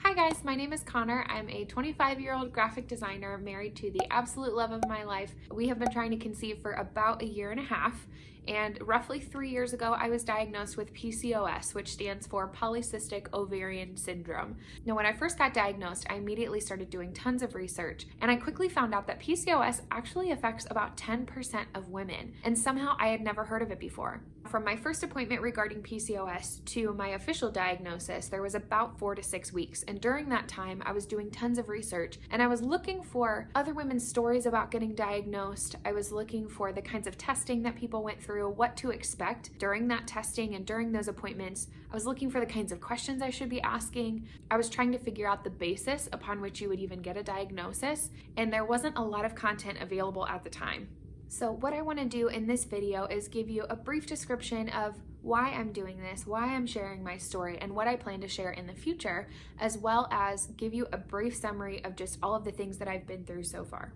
Hi guys, my name is Connor. I'm a 25-year-old graphic designer married to the absolute love of my life. We have been trying to conceive for about a year and a half, and roughly 3 years ago I was diagnosed with PCOS, which stands for polycystic ovarian syndrome. Now when I first got diagnosed, I immediately started doing tons of research, and I quickly found out that PCOS actually affects about 10% of women, and somehow I had never heard of it before. From my first appointment regarding PCOS to my official diagnosis, there was about 4 to 6 weeks. And during that time, I was doing tons of research and I was looking for other women's stories about getting diagnosed. I was looking for the kinds of testing that people went through, what to expect during that testing and during those appointments. I was looking for the kinds of questions I should be asking. I was trying to figure out the basis upon which you would even get a diagnosis, and there wasn't a lot of content available at the time. So what I want to do in this video is give you a brief description of why I'm doing this, why I'm sharing my story, and what I plan to share in the future, as well as give you a brief summary of just all of the things that I've been through so far.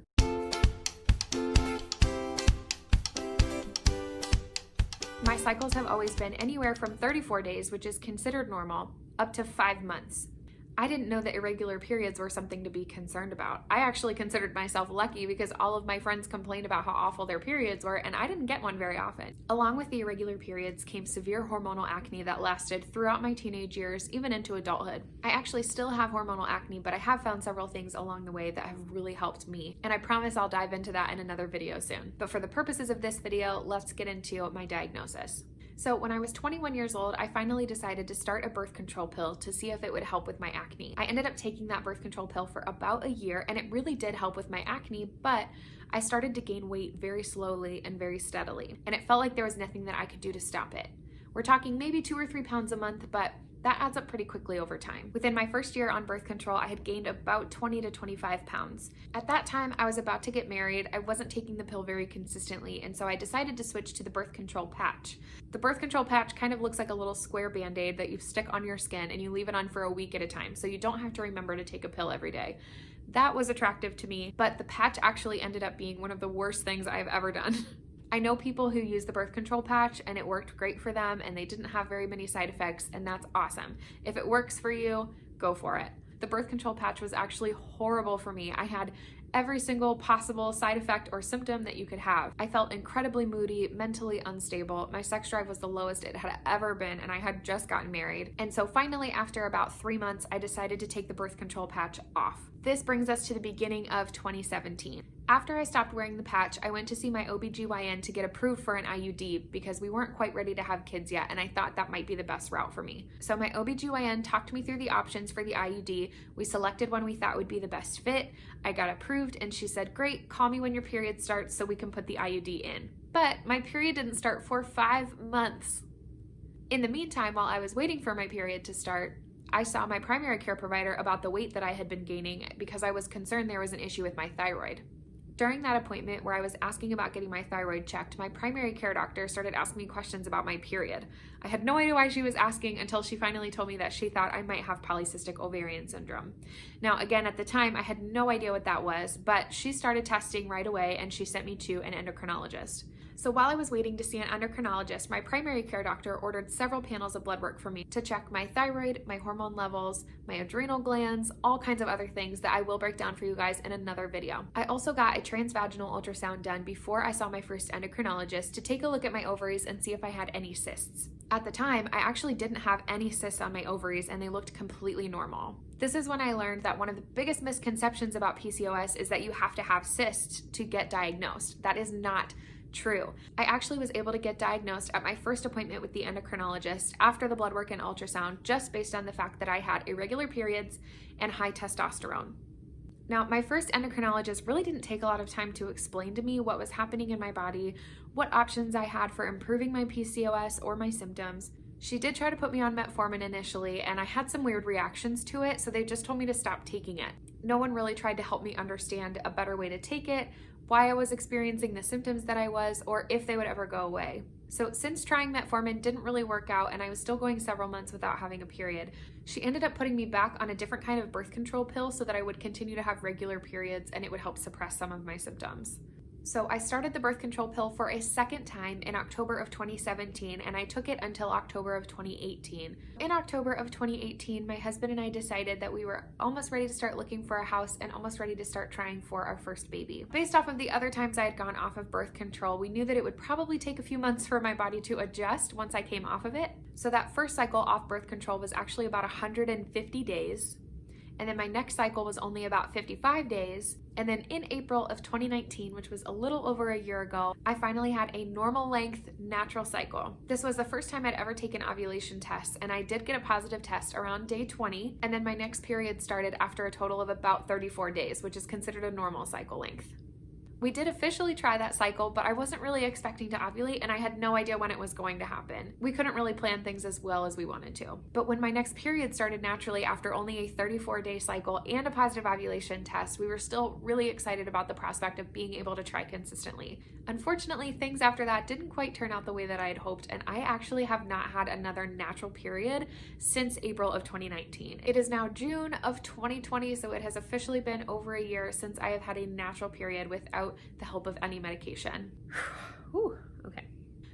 My cycles have always been anywhere from 34 days, which is considered normal, up to 5 months. I didn't know that irregular periods were something to be concerned about. I actually considered myself lucky because all of my friends complained about how awful their periods were, and I didn't get one very often. Along with the irregular periods came severe hormonal acne that lasted throughout my teenage years, even into adulthood. I actually still have hormonal acne, but I have found several things along the way that have really helped me, and I promise I'll dive into that in another video soon. But for the purposes of this video, let's get into my diagnosis. So when I was 21 years old, I finally decided to start a birth control pill to see if it would help with my acne. I ended up taking that birth control pill for about a year, and it really did help with my acne, but I started to gain weight very slowly and very steadily, and it felt like there was nothing that I could do to stop it. We're talking maybe 2 or 3 pounds a month, but that adds up pretty quickly over time. Within my first year on birth control, I had gained about 20 to 25 pounds. At that time, I was about to get married. I wasn't taking the pill very consistently, and so I decided to switch to the birth control patch. The birth control patch kind of looks like a little square band-aid that you stick on your skin and you leave it on for a week at a time, so you don't have to remember to take a pill every day. That was attractive to me, but the patch actually ended up being one of the worst things I've ever done. I know people who use the birth control patch and it worked great for them and they didn't have very many side effects, and that's awesome. If it works for you, go for it. The birth control patch was actually horrible for me. I had every single possible side effect or symptom that you could have. I felt incredibly moody, mentally unstable. My sex drive was the lowest it had ever been, and I had just gotten married. And so finally, after about 3 months, I decided to take the birth control patch off. This brings us to the beginning of 2017. After I stopped wearing the patch, I went to see my OBGYN to get approved for an IUD because we weren't quite ready to have kids yet, and I thought that might be the best route for me. So my OBGYN talked me through the options for the IUD. We selected one we thought would be the best fit. I got approved, and she said, "Great, call me when your period starts so we can put the IUD in." But my period didn't start for 5 months. In the meantime, while I was waiting for my period to start, I saw my primary care provider about the weight that I had been gaining because I was concerned there was an issue with my thyroid. During that appointment where I was asking about getting my thyroid checked, my primary care doctor started asking me questions about my period. I had no idea why she was asking until she finally told me that she thought I might have polycystic ovarian syndrome. Now, again, at the time, I had no idea what that was, but she started testing right away and she sent me to an endocrinologist. So while I was waiting to see an endocrinologist, my primary care doctor ordered several panels of blood work for me to check my thyroid, my hormone levels, my adrenal glands, all kinds of other things that I will break down for you guys in another video. I also got a transvaginal ultrasound done before I saw my first endocrinologist to take a look at my ovaries and see if I had any cysts. At the time, I actually didn't have any cysts on my ovaries and they looked completely normal. This is when I learned that one of the biggest misconceptions about PCOS is that you have to have cysts to get diagnosed. That is not true. I actually was able to get diagnosed at my first appointment with the endocrinologist after the blood work and ultrasound, just based on the fact that I had irregular periods and high testosterone. Now, my first endocrinologist really didn't take a lot of time to explain to me what was happening in my body, what options I had for improving my PCOS or my symptoms. She did try to put me on metformin initially, and I had some weird reactions to it, so they just told me to stop taking it. No one really tried to help me understand a better way to take it, why I was experiencing the symptoms that I was, or if they would ever go away. So since trying metformin didn't really work out and I was still going several months without having a period, she ended up putting me back on a different kind of birth control pill so that I would continue to have regular periods and it would help suppress some of my symptoms. So I started the birth control pill for a second time in October of 2017, and I took it until October of 2018. In October of 2018, my husband and I decided that we were almost ready to start looking for a house and almost ready to start trying for our first baby. Based off of the other times I had gone off of birth control, we knew that it would probably take a few months for my body to adjust once I came off of it. So that first cycle off birth control was actually about 150 days. And then my next cycle was only about 55 days. And then in April of 2019, which was a little over a year ago, I finally had a normal length natural cycle. This was the first time I'd ever taken ovulation tests, and I did get a positive test around day 20. And then my next period started after a total of about 34 days, which is considered a normal cycle length. We did officially try that cycle, but I wasn't really expecting to ovulate, and I had no idea when it was going to happen. We couldn't really plan things as well as we wanted to. But when my next period started naturally after only a 34-day cycle and a positive ovulation test, we were still really excited about the prospect of being able to try consistently. Unfortunately, things after that didn't quite turn out the way that I had hoped, and I actually have not had another natural period since April of 2019. It is now June of 2020, so it has officially been over a year since I have had a natural period without the help of any medication. Whew, okay.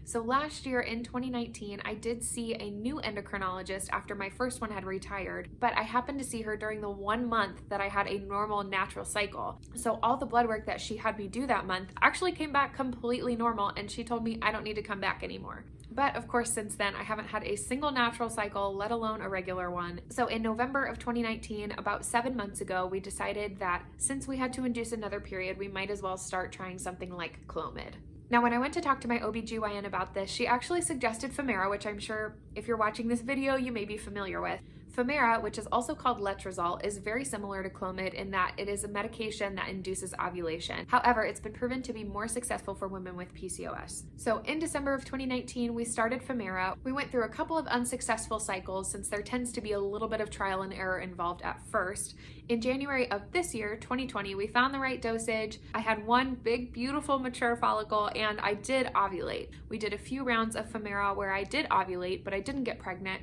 So last year in 2019, I did see a new endocrinologist after my first one had retired, but I happened to see her during the 1 month that I had a normal natural cycle. So all the blood work that she had me do that month actually came back completely normal, and she told me I don't need to come back anymore. But of course, since then, I haven't had a single natural cycle, let alone a regular one. So in November of 2019, about 7 months ago, we decided that since we had to induce another period, we might as well start trying something like Clomid. Now, when I went to talk to my OBGYN about this, she actually suggested Femara, which I'm sure if you're watching this video, you may be familiar with. Femara, which is also called letrozole, is very similar to Clomid in that it is a medication that induces ovulation. However, it's been proven to be more successful for women with PCOS. So in December of 2019, we started Femara. We went through a couple of unsuccessful cycles since there tends to be a little bit of trial and error involved at first. In January of this year, 2020, we found the right dosage. I had one big, beautiful, mature follicle, and I did ovulate. We did a few rounds of Femara where I did ovulate, but I didn't get pregnant.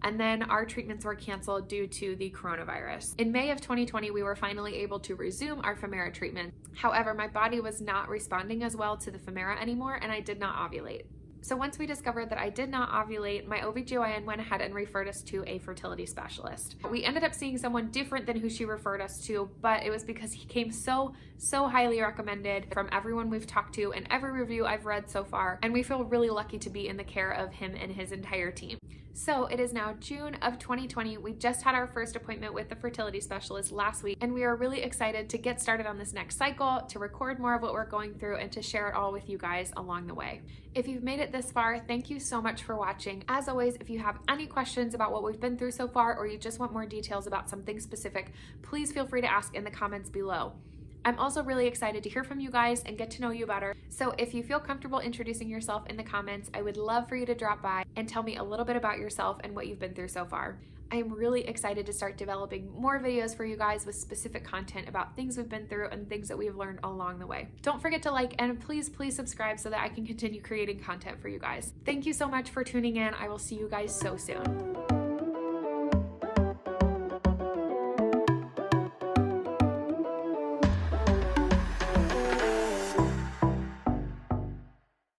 And then our treatments were canceled due to the coronavirus. In May of 2020, we were finally able to resume our Femara treatment. However, my body was not responding as well to the Femara anymore, and I did not ovulate. So once we discovered that I did not ovulate, my OBGYN went ahead and referred us to a fertility specialist. We ended up seeing someone different than who she referred us to, but it was because he came so highly recommended from everyone we've talked to and every review I've read so far, and we feel really lucky to be in the care of him and his entire team. So it is now June of 2020. We just had our first appointment with the fertility specialist last week, and we are really excited to get started on this next cycle, to record more of what we're going through, and to share it all with you guys along the way. If you've made it this far, thank you so much for watching. As always, if you have any questions about what we've been through so far, or you just want more details about something specific, please feel free to ask in the comments below. I'm also really excited to hear from you guys and get to know you better. So if you feel comfortable introducing yourself in the comments, I would love for you to drop by and tell me a little bit about yourself and what you've been through so far. I am really excited to start developing more videos for you guys with specific content about things we've been through and things that we've learned along the way. Don't forget to like and please subscribe so that I can continue creating content for you guys. Thank you so much for tuning in. I will see you guys so soon.